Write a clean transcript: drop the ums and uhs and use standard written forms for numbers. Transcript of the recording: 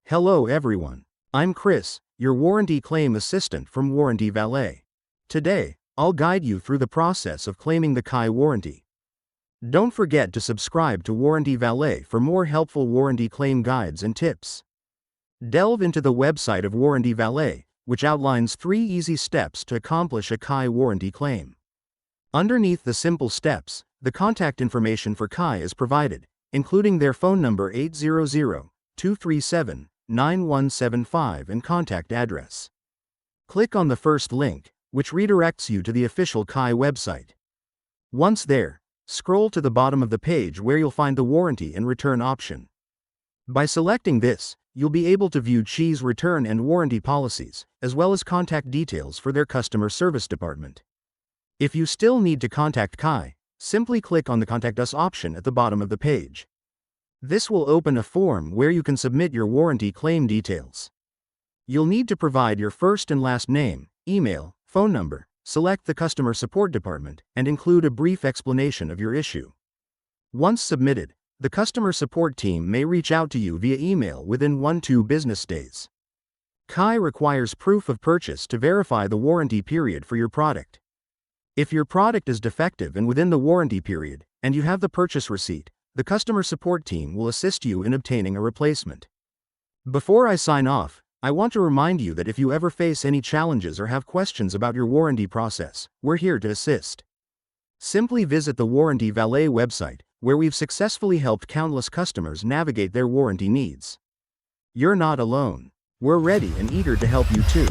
Hello everyone. I'm Chris, your warranty claim assistant from Warranty Valet. Today, I'll guide you through the process of claiming the Kai warranty. Don't forget to subscribe to Warranty Valet for more helpful warranty claim guides and tips. Delve into the website of Warranty Valet, which outlines 3 easy steps to accomplish a Kai warranty claim. Underneath the simple steps, the contact information for Kai is provided, including their phone number 800-237-9175 and contact address. Click on the first link, which redirects you to the official Kai website. Once there, scroll to the bottom of the page where you'll find the warranty and return option. By selecting this, you'll be able to view Kai's return and warranty policies, as well as contact details for their customer service department. If you still need to contact Kai, simply click on the Contact Us option at the bottom of the page. This will open a form where you can submit your warranty claim details. You'll need to provide your first and last name, email, phone number, select the customer support department, and include a brief explanation of your issue. Once submitted, the customer support team may reach out to you via email within 1-2 business days. Kai requires proof of purchase to verify the warranty period for your product. If your product is defective and within the warranty period, and you have the purchase receipt, the customer support team will assist you in obtaining a replacement. Before I sign off, I want to remind you that if you ever face any challenges or have questions about your warranty process, we're here to assist. Simply visit the Warranty Valet website, where we've successfully helped countless customers navigate their warranty needs. You're not alone. We're ready and eager to help you too.